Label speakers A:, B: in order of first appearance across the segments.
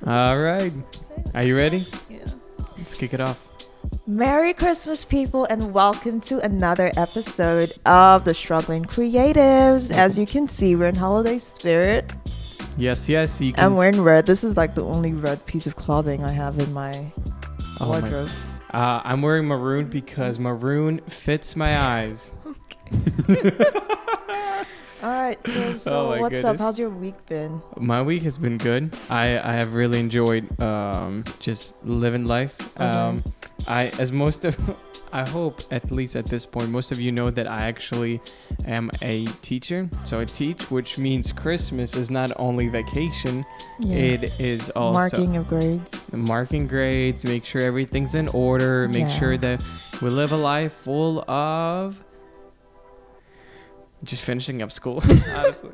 A: All right. Are you ready?
B: Yeah.
A: Let's kick it off.
B: Merry Christmas, people, and welcome to another episode of the Struggling Creatives. As you can see, we're in holiday spirit.
A: Yes. You can.
B: I'm wearing red. This is like the only red piece of clothing I have in my wardrobe.
A: I'm wearing maroon because maroon fits my eyes.
B: All right, Tim. So
A: Oh my
B: what's
A: goodness.
B: up? How's your week been?
A: My week has been good. I have really enjoyed just living life. I hope at least at this point most of you know that I actually am a teacher. So I teach, which means Christmas is not only vacation, it is also marking grades, make sure everything's in order, make sure that we live a life full of just finishing up school. Honestly.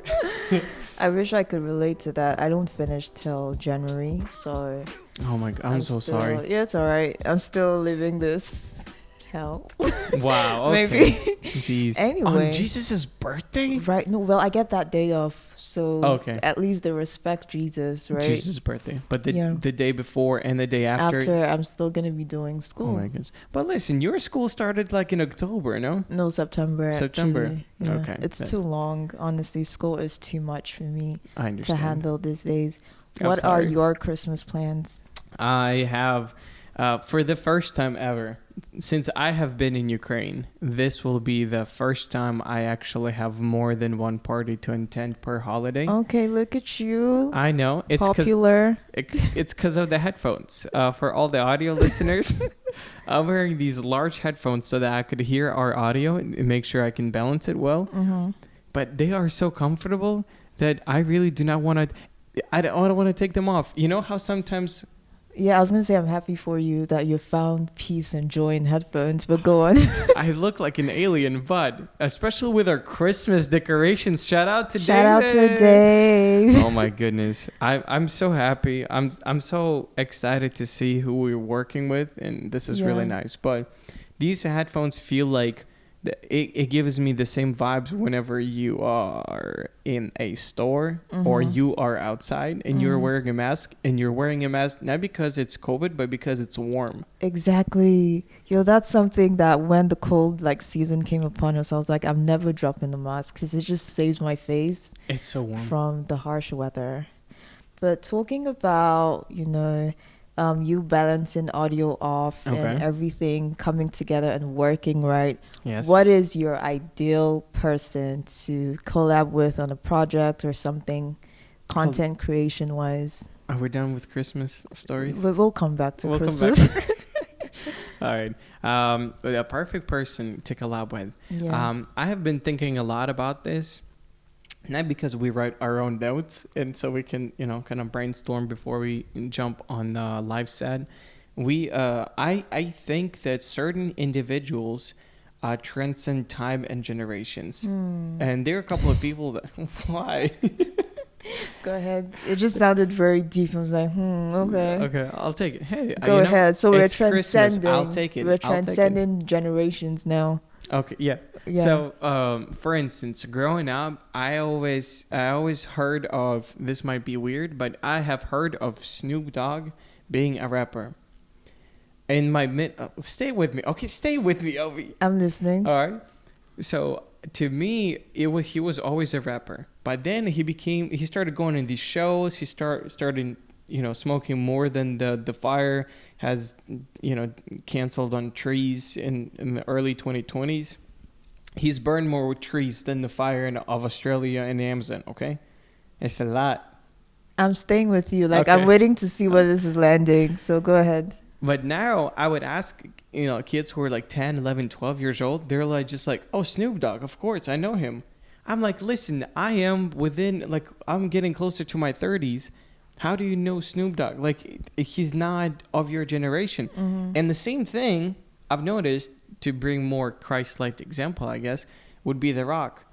B: I wish I could relate to that. I don't finish till January, so
A: Oh my god, I'm so sorry.
B: Yeah, it's all right. I'm still living this hell.
A: Wow. Okay.
B: Maybe.
A: Jeez.
B: Anyway.
A: On Jesus' birthday?
B: Right. No, well, I get that day off, so
A: Okay.
B: at least they respect Jesus, right?
A: Jesus' birthday. But the day before and the day
B: After, I'm still going to be doing school.
A: Oh my goodness. But listen, your school started like in October, no?
B: No, September.
A: September.
B: Actually. Yeah.
A: Okay.
B: It's too long. Honestly, school is too much for me
A: I understand.
B: to handle these days.
A: I'm
B: What are
A: sorry.
B: your Christmas plans?
A: I have, for the first time ever, since I have been in Ukraine, this will be the first time I actually have more than one party to attend per holiday.
B: Okay, look at you.
A: I know. It's
B: popular.
A: It's because of the headphones. For all the audio listeners, I'm wearing these large headphones so that I could hear our audio and make sure I can balance it well.
B: Mm-hmm.
A: But they are so comfortable that I really do not want to. I don't want to take them off. You know how sometimes.
B: Yeah, I was going to say I'm happy for you that you found peace and joy in headphones, but go on.
A: I look like an alien, but especially with our Christmas decorations. Shout out to Dave.
B: Shout out to Dave.
A: Oh my goodness. I'm so happy. I'm so excited to see who we're working with, and this is really nice. But these headphones feel like it gives me the same vibes whenever you are in a store or you are outside and you're wearing a mask, and you're wearing a mask not because it's COVID, but because it's warm.
B: Exactly. That's something that when the cold season came upon us, I was like, I'm never dropping the mask because it just saves my face.
A: It's so warm
B: from the harsh weather. But talking about, you balancing audio off and everything coming together and working right.
A: Yes.
B: What is your ideal person to collab with on a project or something, content creation wise?
A: Are we done with Christmas stories?
B: We'll come back to Christmas.
A: Come back. All right. A perfect person to collab with.
B: Yeah.
A: I have been thinking a lot about this. Not because we write our own notes and so we can, kind of brainstorm before we jump on the live set. I think that certain individuals transcend time and generations. And there are a couple of people that... Why?
B: Go ahead. It just sounded very deep. I was like, okay.
A: Okay, I'll take it. Hey,
B: Go ahead. So we're transcending.
A: Christmas. I'll take it.
B: We're transcending generations now.
A: Okay, yeah. So, for instance, growing up, I always heard of, this might be weird, but I have heard of Snoop Dogg being a rapper. In my stay with me. Okay, stay with me, Obi.
B: I'm listening.
A: All right. So, to me, he was always a rapper. But then he started going in these shows. He started smoking more than the fire has, canceled on trees in the early 2020s. He's burned more trees than the fire of Australia and the Amazon, okay? It's a lot.
B: I'm staying with you. I'm waiting to see where this is landing. So go ahead.
A: But now I would ask, kids who are 10, 11, 12 years old, they're oh, Snoop Dogg, of course, I know him. I'm listen, I am I'm getting closer to my 30s. How do you know Snoop Dogg? He's not of your generation. Mm-hmm. And the same thing I've noticed, to bring more Christ-like example, I guess, would be The Rock.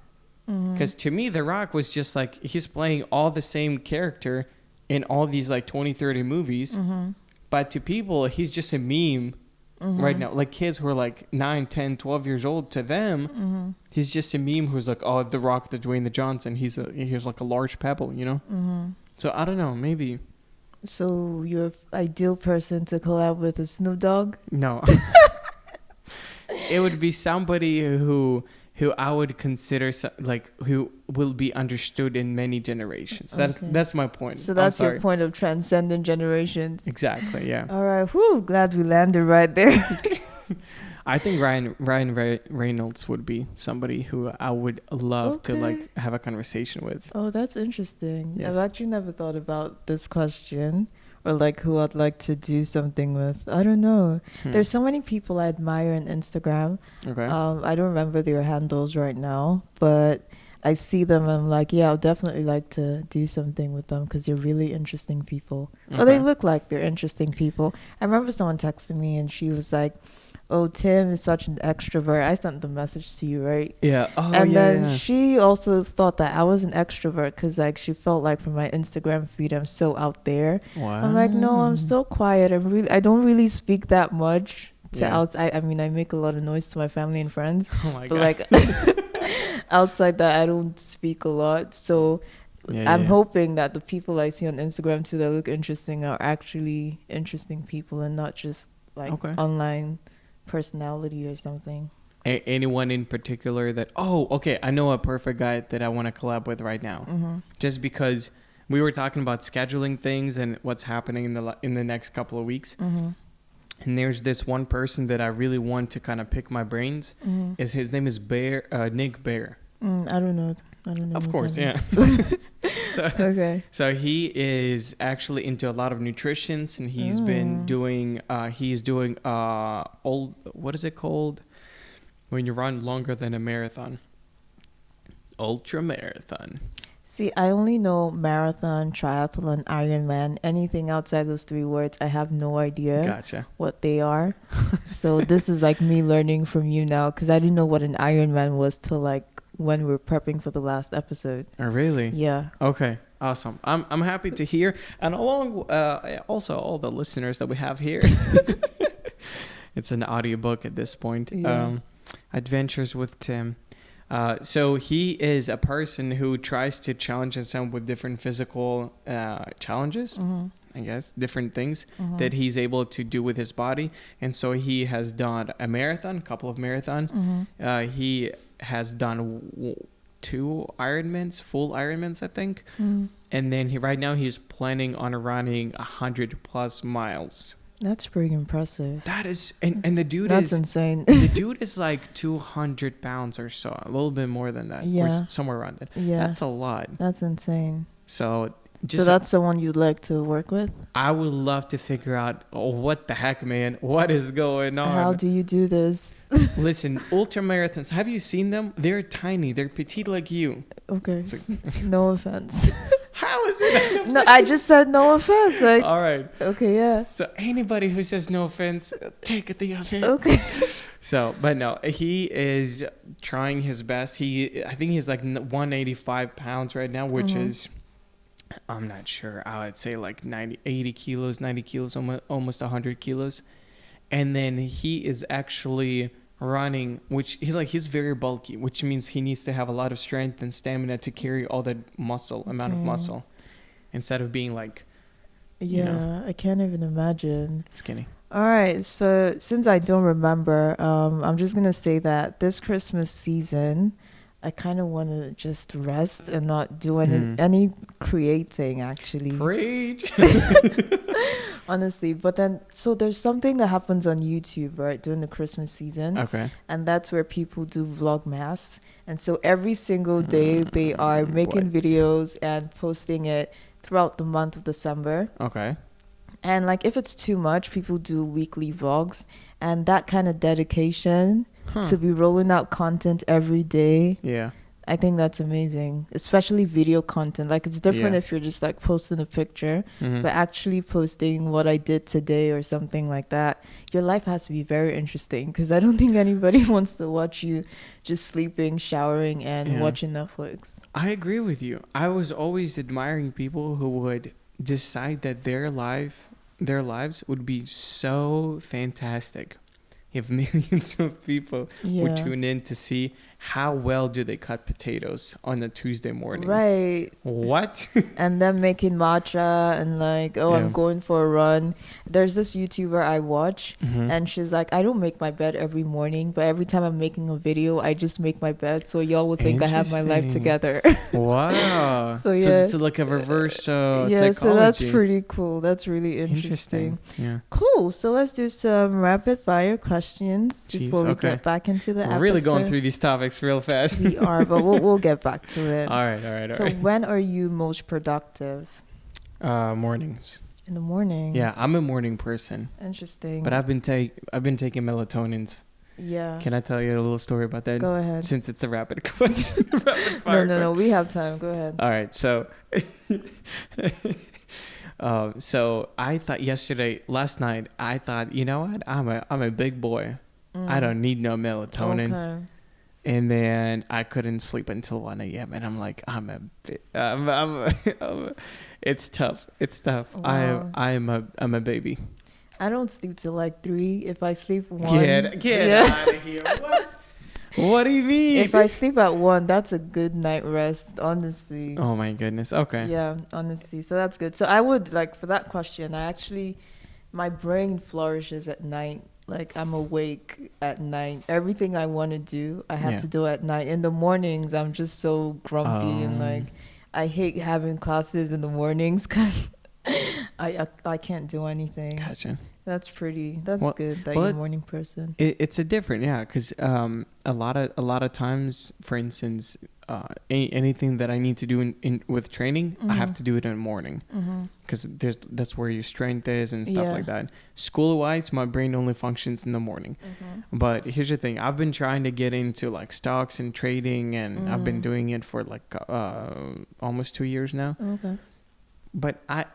A: Because to me, The Rock was just he's playing all the same character in all these 20, 30 movies. Mm-hmm. But to people, he's just a meme right now. Kids who are 9, 10, 12 years old, to them, he's just a meme who's oh, The Rock, the Dwayne the Johnson. He's a large pebble, Mm-hmm. So I don't know, maybe
B: So your ideal person to collab with is Snoop Dogg?
A: No. It would be somebody who I would consider like who will be understood in many generations. That's my point.
B: So that's your point of transcendent generations.
A: Exactly. Yeah.
B: All right. Whew, glad we landed right there.
A: I think Ryan Reynolds would be somebody who I would love to like have a conversation with.
B: Oh, that's interesting.
A: Yes.
B: I've actually never thought about this question, or like who I'd like to do something with. I don't know. There's so many people I admire on Instagram.
A: Okay.
B: I don't remember their handles right now, but I see them and I'm like, yeah, I'll definitely like to do something with them because they're really interesting people.
A: Okay.
B: Or they look like they're interesting people. I remember someone texted me and she was like, oh, Tim is such an extrovert. I sent the message to you, right?
A: Yeah. Oh,
B: and
A: yeah,
B: then she also thought that I was an extrovert because like she felt like from my Instagram feed I'm so out there.
A: Wow.
B: I'm like, no, I'm so quiet. I don't really speak that much to outside. I mean, I make a lot of noise to my family and friends.
A: Oh my
B: but
A: God.
B: like outside that, I don't speak a lot. So I'm hoping that the people I see on Instagram too that look interesting are actually interesting people and not just like online personality or something.
A: Anyone in particular that I know a perfect guy that I want to collab with right now. Just because we were talking about scheduling things and what's happening in the next couple of weeks, and there's this one person that I really want to kind of pick my brains. His name is Nick Bear.
B: I don't know.
A: Of course, yeah. So he is actually into a lot of nutritions, and he's been doing. What is it called when you run longer than a marathon? Ultra marathon.
B: See, I only know marathon, triathlon, Ironman. Anything outside those three words, I have no idea what they are. So this is like me learning from you now because I didn't know what an Ironman was till like when we were prepping for the last episode.
A: Oh, really?
B: Yeah.
A: Okay. Awesome. I'm happy to hear, and along also all the listeners that we have here. It's an audiobook at this point.
B: Yeah.
A: Adventures with Tim. So he is a person who tries to challenge himself with different physical challenges. I guess different things that he's able to do with his body, and so he has done a couple of marathons. He has done 2 Ironmans, full Ironmans, I think. And then right now he's planning on running 100+ miles.
B: That's pretty impressive.
A: That is, and the dude
B: That's insane.
A: The dude is like 200 pounds or so, a little bit more than that.
B: Yeah.
A: Or somewhere around it.
B: Yeah.
A: That's a lot.
B: That's insane.
A: So
B: that's someone you'd like to work with?
A: I would love to figure out, what the heck, man? What is going on?
B: How do you do this?
A: Listen, ultra marathons, have you seen them? They're tiny. They're petite like you.
B: Okay. No offense.
A: How is it?
B: No, I just said no offense. Like,
A: all right.
B: Okay, yeah.
A: So anybody who says no offense, take the offense.
B: Okay.
A: So, but no, he is trying his best. I think he's like 185 pounds right now, which is, I'm not sure. I would say like 90 kilos, almost 100 kilos. And then he is actually running, which he's very bulky, which means he needs to have a lot of strength and stamina to carry all that amount of muscle, instead of being like,
B: I can't even imagine.
A: Skinny.
B: All right, so since I don't remember, I'm just gonna say that this Christmas season I kind of want to just rest and not do any creating, actually.
A: Preach.
B: Honestly, but then, so there's something that happens on YouTube, right, during the Christmas season.
A: Okay.
B: And that's where people do Vlogmas. And so every single day they are making videos and posting it throughout the month of December.
A: Okay.
B: And like if it's too much, people do weekly vlogs. And that kind of dedication to be rolling out content every day.
A: Yeah.
B: I think that's amazing, especially video content. Like it's different if you're just like posting a picture, but actually posting what I did today or something like that. Your life has to be very interesting because I don't think anybody wants to watch you just sleeping, showering, and watching Netflix.
A: I agree with you. I was always admiring people who would decide that their lives would be so fantastic if millions of people would tune in to see how well do they cut potatoes on a Tuesday morning?
B: Right.
A: What?
B: And then making matcha and like, oh,
A: Yeah.
B: I'm going for a run. There's this YouTuber I watch,
A: Mhm.
B: and she's like, I don't make my bed every morning, but every time I'm making a video, I just make my bed, so y'all will think I have my life
A: Interesting.
B: together.
A: Wow.
B: So,
A: So
B: yeah.
A: it's like a reverse
B: Yeah, so that's
A: psychology.
B: pretty cool. That's really
A: Interesting.
B: interesting.
A: Yeah.
B: Cool. So let's do some rapid fire questions
A: Jeez,
B: before we
A: okay.
B: get back into the
A: We're
B: episode.
A: really going through these topics real fast.
B: We are, but we'll get back to it.
A: All right.
B: So when are you most productive?
A: Mornings.
B: In the mornings.
A: Yeah, I'm a morning person,
B: Interesting.
A: but I've been taking melatonins.
B: Yeah.
A: Can I tell you a little story about that?
B: Go ahead.
A: Since it's a rapid question. Rapid fire
B: No. We have time. Go ahead.
A: All right, so so I thought last night, I thought, you know what? I'm a big boy. I don't need no melatonin.
B: Okay.
A: And then I couldn't sleep until 1 a.m. And I'm like, it's tough. It's tough.
B: Wow.
A: I'm a baby.
B: I don't sleep till like 3. If I sleep 1.
A: Get out of here. What? What do you mean?
B: If I sleep at 1, that's a good night rest, honestly.
A: Oh my goodness. Okay.
B: Yeah, honestly. So that's good. So I would like, for that question, my brain flourishes at night. Like I'm awake at night. Everything I want to do, I have to do at night. In the mornings, I'm just so grumpy and like I hate having classes in the mornings because I can't do anything.
A: Gotcha.
B: That's good that you're a morning person.
A: It's a different, yeah, because a lot of times, for instance, anything that I need to do in with training, I have to do it in the morning because that's where your strength is and stuff like that. School-wise, my brain only functions in the morning. But here's the thing: I've been trying to get into like stocks and trading, and I've been doing it for like almost 2 years now.
B: Okay.
A: But I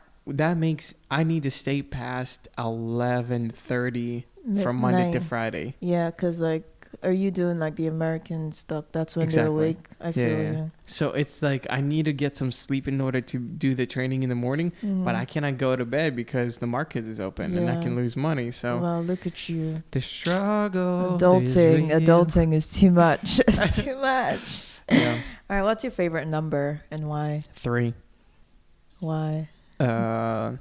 A: need to stay past 11:30 from Monday to Friday.
B: Yeah, because like, are you doing like the American stuff? That's when they're awake. I feel you.
A: So it's like I need to get some sleep in order to do the training in the morning, but I cannot go to bed because the market is open and I can lose money. So
B: wow, look at you.
A: The struggle.
B: Adulting is too much. It's too much.
A: Yeah.
B: All right, what's your favorite number and why?
A: 3.
B: Why?
A: There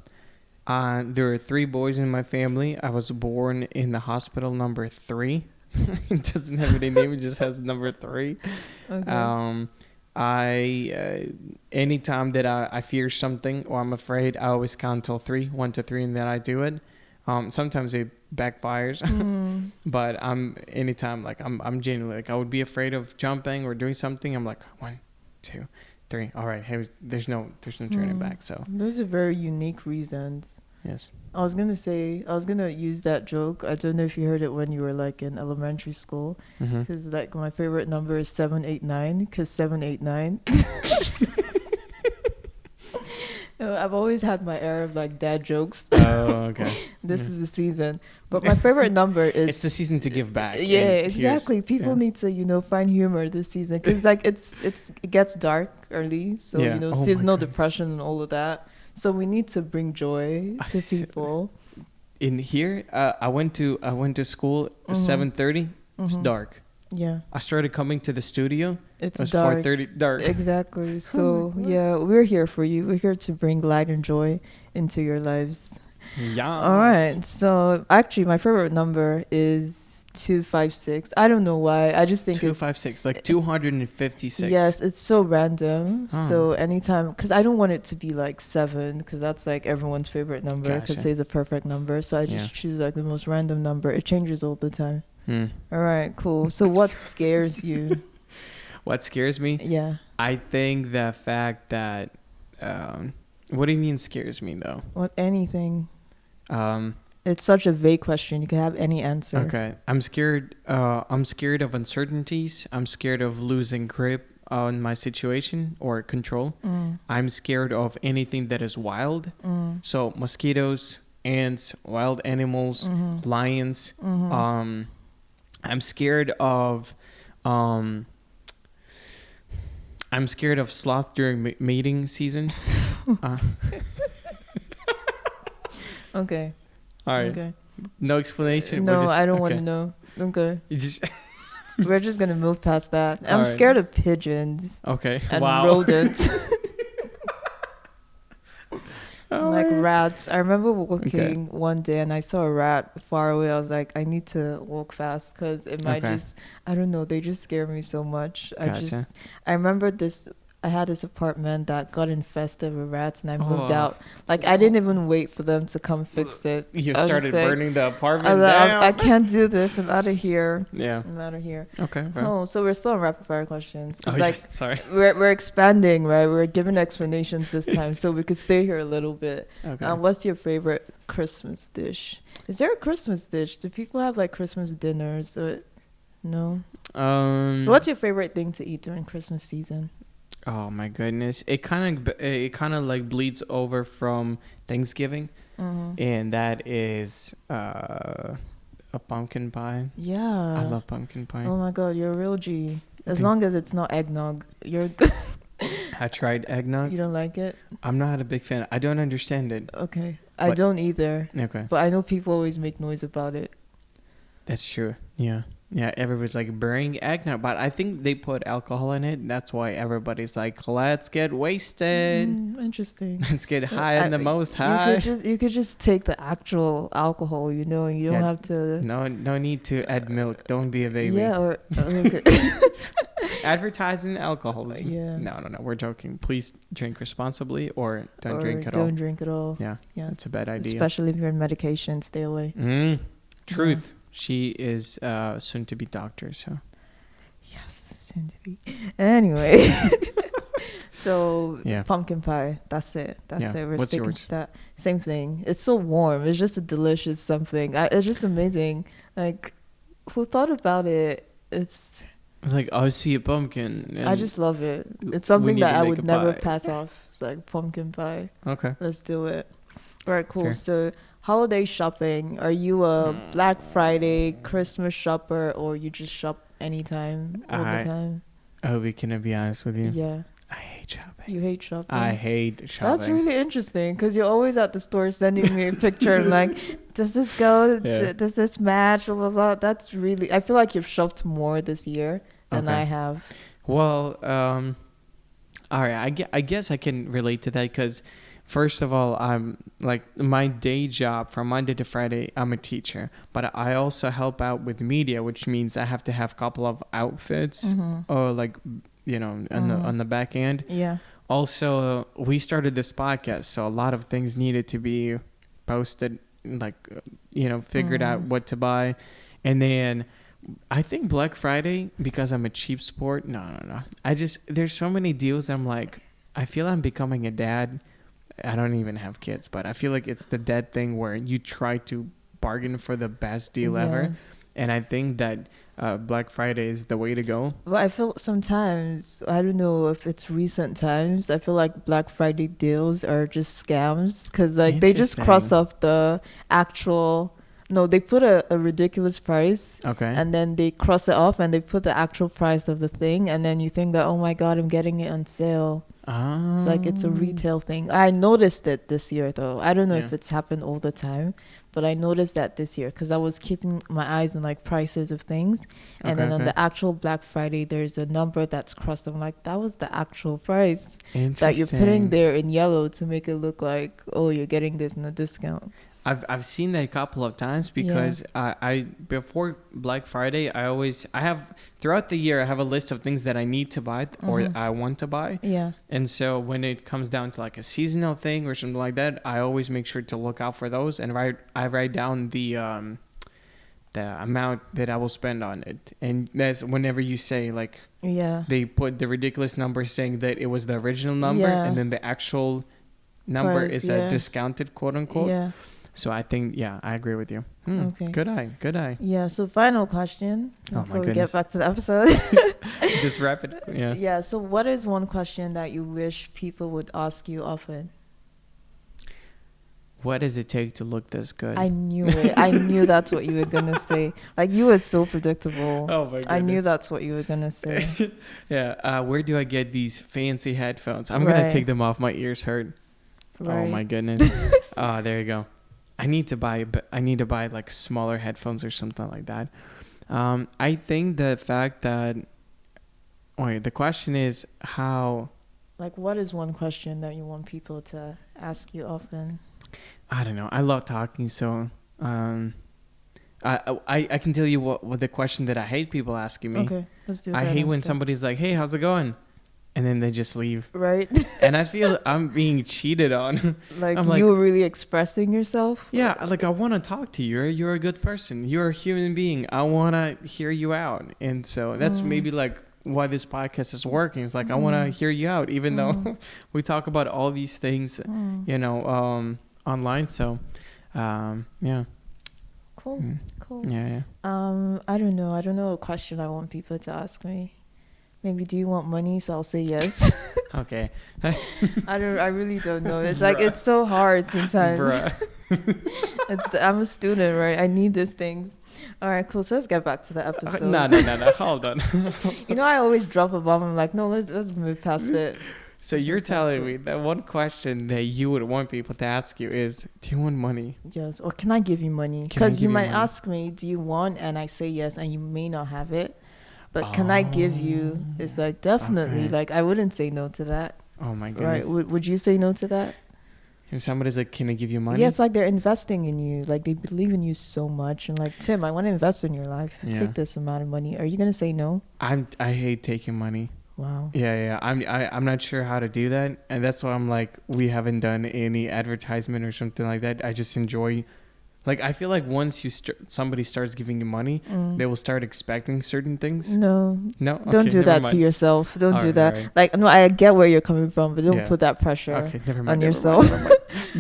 A: are 3 boys in my family. I was born in the hospital number 3. It doesn't have any name. It just has number 3.
B: Okay.
A: Anytime that I fear something or I'm afraid, I always count till 3, 1 to 3, and then I do it. Sometimes it backfires, but anytime like I'm genuinely like I would be afraid of jumping or doing something. I'm like 1, 2, 3. All right, hey, there's no turning back. So
B: those are very unique reasons.
A: yes.
B: I was gonna use that joke. I don't know if you heard it when you were like in elementary school, because like my favorite number is 789, because 789. I've always had my air of like dad jokes.
A: Oh, okay.
B: This is the season, but my favorite number is.
A: It's the season to give back.
B: Yeah, exactly. People need to find humor this season because like it gets dark early, so seasonal depression and all of that. So we need to bring joy to people.
A: In here, I went to school at 7:30. It's dark.
B: Yeah.
A: I started coming to the studio.
B: It's
A: it was
B: dark.
A: 4:30 dark.
B: Exactly. So yeah, we're here for you. We're here to bring light and joy into your lives.
A: Yeah.
B: All right. So actually, my favorite number is 256. I don't know why. I just think
A: 256, like 256.
B: Yes, it's so random. So anytime, because I don't want it to be like 7, because that's like everyone's favorite number, because it's a perfect number. So I just choose like the most random number. It changes all the time. All right, cool. So what scares you?
A: What scares me?
B: Yeah.
A: I think the fact that what do you mean scares me though?
B: What anything? It's such a vague question. You can have any answer.
A: Okay. I'm scared of uncertainties. I'm scared of losing grip on my situation or control. I'm scared of anything that is wild. So mosquitoes, ants, wild animals, lions. I'm scared of sloth during mating season.
B: Okay.
A: All right.
B: Okay.
A: No explanation.
B: No, I don't want to know. Okay.
A: You just
B: We're just gonna move past that. I'm
A: Alright.
B: scared of pigeons
A: Okay.
B: and
A: Wow.
B: rodents. Like
A: Alright.
B: rats. I remember walking one day and I saw a rat far away. I was like, I need to walk fast because it might
A: Okay.
B: just, I don't know, they just scare me so much.
A: Gotcha.
B: I remember this. I had this apartment that got infested with rats, and I moved
A: Oh.
B: out. Like I didn't even wait for them to come fix it.
A: You
B: I was
A: started
B: just like,
A: burning the
B: I,
A: apartment
B: was like,
A: down.
B: I can't do this. I'm out of here.
A: Yeah.
B: I'm out of here.
A: Okay.
B: Oh, so we're still on rapid fire questions.
A: Oh,
B: It's
A: yeah.
B: like
A: Sorry.
B: we're expanding, right? We're giving explanations this time, so we could stay here a little bit.
A: Okay.
B: What's your favorite Christmas dish? Is there a Christmas dish? Do people have like Christmas dinners? Or no? What's your favorite thing to eat during Christmas season?
A: Oh my goodness! It kind of like bleeds over from Thanksgiving, and that is a pumpkin pie.
B: Yeah.
A: I love pumpkin pie.
B: Oh my God, you're a real G. As
A: Okay.
B: long as it's not eggnog, you're good.
A: I tried eggnog.
B: You don't like it?
A: I'm not a big fan. I don't understand it.
B: Okay. I
A: But-
B: don't either.
A: Okay,
B: But I know people always make noise about it.
A: that's true. Yeah. Yeah, everybody's like burning eggnog, but I think they put alcohol in it. That's why everybody's like, let's get wasted.
B: Interesting.
A: Let's get high on the most high.
B: You could just take the actual alcohol, you know, and you don't
A: Yeah.
B: have to.
A: No need to add milk. Don't be a baby.
B: Yeah, or okay.
A: Advertising alcoholism.
B: Yeah.
A: No. We're joking. Please drink responsibly or don't
B: or
A: drink at
B: don't
A: all.
B: drink at all.
A: Yeah,
B: Yes.
A: that's a bad idea.
B: Especially if you're on medication, stay away.
A: Truth. She is soon to be doctor, so.
B: Yes, soon to be. Anyway, so
A: Yeah.
B: pumpkin pie. That's it. That's
A: Yeah.
B: it. We're
A: What's
B: sticking
A: yours?
B: to that. Same thing. It's so warm. It's just a delicious something. It's just amazing. Like, who thought about it? It's.
A: Like, I see a pumpkin.
B: I
A: and
B: just love it. It's
A: we
B: something
A: need
B: that
A: to
B: I
A: make
B: would
A: a
B: never
A: pie.
B: pass off. It's like pumpkin pie.
A: Okay.
B: Let's do it. All right, cool.
A: Fair.
B: So, holiday shopping. Are you a Black Friday, Christmas shopper, or you just shop anytime, all the time?
A: Obi, can I be honest with you?
B: Yeah.
A: I hate shopping.
B: You hate shopping?
A: I hate shopping.
B: That's really interesting because you're always at the store sending me a picture and like, does this go?
A: Yeah.
B: Does this match? Blah, blah, blah. That's really, I feel like you've shopped more this year than
A: Okay.
B: I have.
A: Well, all right. I guess I can relate to that because, first of all, I'm like my day job from Monday to Friday. I'm a teacher, but I also help out with media, which means I have to have a couple of outfits, or like on the back end.
B: Yeah.
A: Also, we started this podcast, so a lot of things needed to be posted, like figured out what to buy, and then. I think Black Friday, because I'm a cheap sport. No. There's so many deals. I'm like, I feel I'm becoming a dad. I don't even have kids, but I feel like it's the dad thing where you try to bargain for the best deal ever. And I think that Black Friday is the way to go.
B: Well, I feel sometimes, I don't know if it's recent times, I feel like Black Friday deals are just scams because like they just cross
A: Interesting.
B: off the actual. No, they put a ridiculous price.
A: Okay.
B: And then they cross it off and they put the actual price of the thing. And then you think that, oh my God, I'm getting it on sale. It's like it's a retail thing. I noticed it this year, though. I don't know if it's happened all the time, but I noticed that this year because I was keeping my eyes on like prices of things. And then on the actual Black Friday, there's a number that's crossed. I'm like, that was the actual price that you're putting there in yellow to make it look like, oh, you're getting this in a discount.
A: I've seen that a couple of times because I before Black Friday I have throughout the year I have a list of things that I need to buy or I want to buy.
B: Yeah.
A: And so when it comes down to like a seasonal thing or something like that, I always make sure to look out for those and I write down the amount that I will spend on it. And that's whenever you say like they put the ridiculous number saying that it was the original number and then the actual number
B: Price,
A: is a discounted quote unquote.
B: Yeah.
A: So I think, I agree with you.
B: Okay.
A: Good eye.
B: Yeah, so final question
A: Oh, my
B: before we
A: goodness.
B: get back to the episode.
A: Just wrap it. Yeah.
B: Yeah, so what is one question that you wish people would ask you often?
A: What does it take to look this good?
B: I knew it. I knew that's what you were going to say. Like, you were so predictable.
A: Oh, my goodness.
B: I knew that's what you were going to say.
A: Yeah. Where do I get these fancy headphones? I'm going to take them off. My ears hurt.
B: Right.
A: Oh, my goodness. Oh, there you go. I need to buy like smaller headphones or something like that. I think the fact that, the question is how.
B: Like, what is one question that you want people to ask you often?
A: I don't know. I love talking, so I can tell you what the question that I hate people asking me.
B: Okay, let's do that.
A: I hate when
B: instead.
A: somebody's like, "Hey, how's it going?" and then they just leave.
B: Right.
A: And I feel I'm being cheated on.
B: Like,
A: I'm
B: you were really expressing yourself?
A: Yeah, like I want to talk to you. You're a good person. You're a human being. I want to hear you out. And so that's maybe like why this podcast is working. It's like I want to hear you out, even though we talk about all these things, online. So, yeah.
B: Cool. Cool.
A: Yeah.
B: I don't know. I don't know a question I want people to ask me. Maybe, do you want money? So I'll say yes.
A: Okay.
B: I really don't know. It's like, it's so hard sometimes. I'm a student, right? I need these things. All right, cool. So let's get back to the episode.
A: No. Hold on.
B: I always drop a bomb. I'm like, no, let's move past it.
A: So you're telling me that one question that you would want people to ask you is, do you want money?
B: Yes. Or can I give you money? Because you might ask me, do you want? And I say yes, and you may not have it. But can I give you? It's like, definitely.
A: Okay.
B: Like, I wouldn't say no to that.
A: Oh my goodness.
B: Right? Would you say no to that?
A: If somebody's like, can I give you money?
B: Yeah, it's like they're investing in you. Like, they believe in you so much. And like, Tim, I want to invest in your life.
A: Yeah.
B: Take this amount of money. Are you going to say no?
A: I hate taking money.
B: Wow.
A: Yeah. I'm not sure how to do that. And that's why I'm like, we haven't done any advertisement or something like that. I just enjoy. Like, I feel like once somebody starts giving you money, they will start expecting certain things.
B: No.
A: Okay,
B: don't do that to yourself. Don't do that.
A: Right.
B: Like, no, I get where you're coming from, but don't put that pressure on yourself.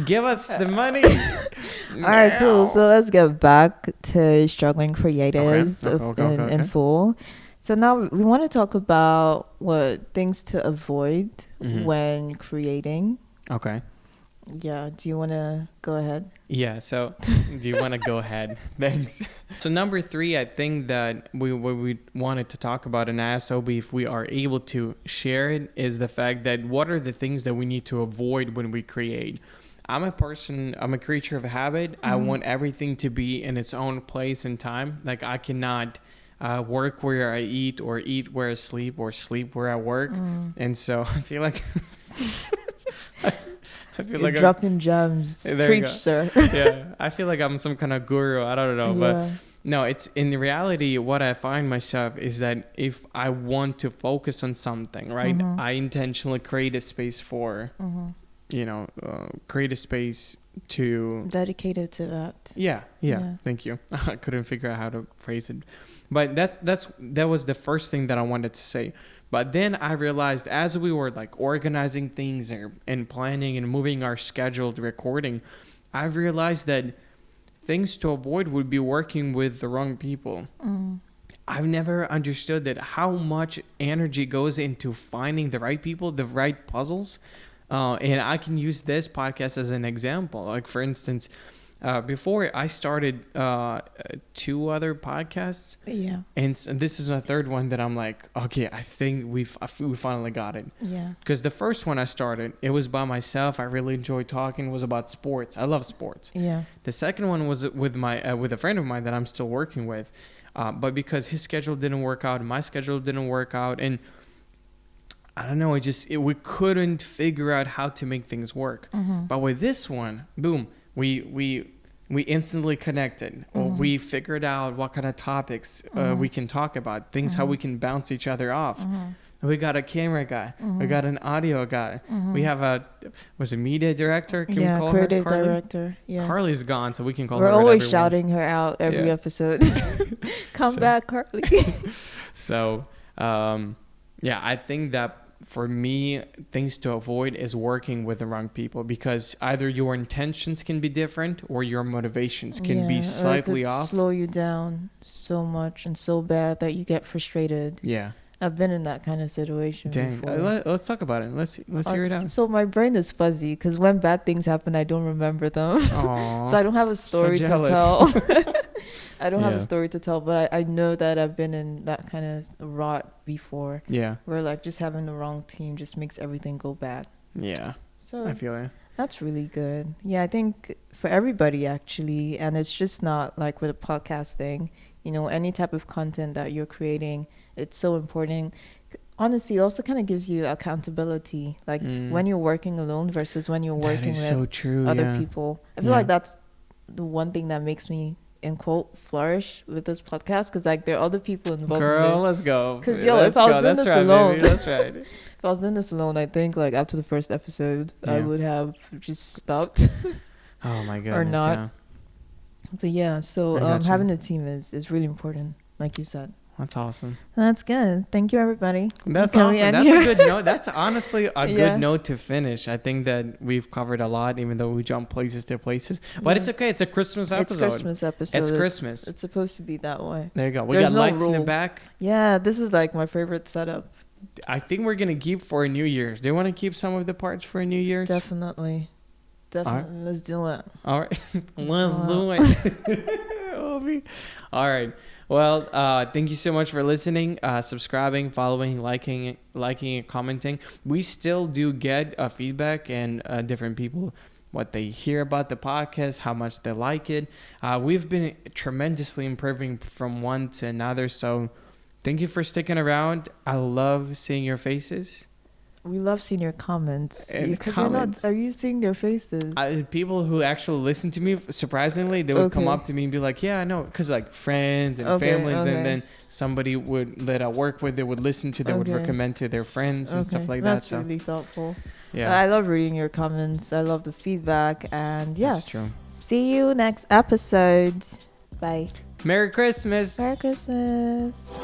A: Give us the money.
B: All right, cool. So let's get back to struggling creatives in full. So now we want to talk about what things to avoid when creating.
A: Okay.
B: Yeah. Do you want to go ahead?
A: Yeah. So do you want to go ahead? Thanks. So number 3, I think that we wanted to talk about, and I asked Obi if we are able to share it, is the fact that what are the things that we need to avoid when we create. I'm a creature of habit. I want everything to be in its own place and time. Like, I cannot work where I eat, or eat where I sleep, or sleep where I work. And so I feel like
B: You're dropping gems. Preach, sir.
A: Yeah, I feel like I'm some kind of guru. I don't know, but no, it's in reality. What I find myself is that if I want to focus on something, right, I intentionally create a space for, create a space to
B: dedicated to that.
A: Yeah. Thank you. I couldn't figure out how to phrase it, but that was the first thing that I wanted to say. But then I realized, as we were like organizing things and planning and moving our scheduled recording, I realized that things to avoid would be working with the wrong people. I've never understood that how much energy goes into finding the right people, the right puzzles. And I can use this podcast as an example. Like, for instance, before I started 2 other podcasts. Yeah. And this is my 3rd one that I'm like, okay, I think we finally got it. Yeah. Because the first one I started, it was by myself. I really enjoyed talking. It was about sports. I love sports. Yeah. The second one was with a friend of mine that I'm still working with. But because his schedule didn't work out and my schedule didn't work out, and I don't know, we couldn't figure out how to make things work. But with this one, boom, we instantly connected. We figured out what kind of topics we can talk about, things how we can bounce each other off. We got a camera guy. We got an audio guy. We have a media director. Can we call
B: creative
A: her Carly?
B: Director. Yeah.
A: Carly's gone, so we can call
B: We're
A: her.
B: We're always shouting her out every episode. Come back, Carly.
A: So, I think that for me, things to avoid is working with the wrong people, because either your intentions can be different or your motivations can be slightly off.
B: Slow you down so much and so bad that you get frustrated. Yeah. I've been in that kind of situation before.
A: Let's talk about it. Let's hear it out.
B: So my brain is fuzzy because when bad things happen, I don't remember them. So I don't have a story to tell. I don't have a story to tell, but I know that I've been in that kind of rot before. Yeah. Where like just having the wrong team just makes everything go bad.
A: Yeah.
B: So
A: I feel it.
B: that's really good. Yeah, I think for everybody actually, and it's just not like with a podcast thing, any type of content that you're creating, it's so important. Honestly, it also kind of gives you accountability, like when you're working alone versus when you're working with
A: so true,
B: other people. I feel like that's the one thing that makes me, in quote, flourish with this podcast, because like there are other people involved in this.
A: Let's go.
B: Because if I was doing this alone,
A: that's right.
B: if I was doing this alone, I think like after the first episode, I would have just stopped.
A: Oh my goodness.
B: Or not.
A: Yeah.
B: But yeah, so having a team is really important, like you said.
A: That's awesome.
B: That's good. Thank you, everybody.
A: That's awesome. That's a good note. That's honestly a good note to finish. I think that we've covered a lot, even though we jump places to places. But it's okay. It's a Christmas episode.
B: It's Christmas episode.
A: It's Christmas.
B: It's supposed to be that way.
A: There you go. We got lights in the back.
B: Yeah, this is like my favorite setup.
A: I think we're going to keep for a New Year's. Do you want to keep some of the parts for a New Year's?
B: Definitely. Right. Let's do it.
A: All right. Let's do it. Obi. All right. Well, thank you so much for listening, subscribing, following, liking and commenting. We still do get feedback and different people, what they hear about the podcast, how much they like it. We've been tremendously improving from one to another. So thank you for sticking around. I love seeing your faces.
B: We love seeing your comments.
A: Comments.
B: Are you seeing their faces?
A: People who actually listen to me, surprisingly, they would come up to me and be like, yeah, I know. Because like friends and families, and then somebody that I work with, they would listen to, they would recommend to their friends and stuff like that.
B: That's really thoughtful.
A: Yeah.
B: I love reading your comments. I love the feedback. And yeah.
A: That's true.
B: See you next episode. Bye.
A: Merry Christmas.
B: Merry Christmas.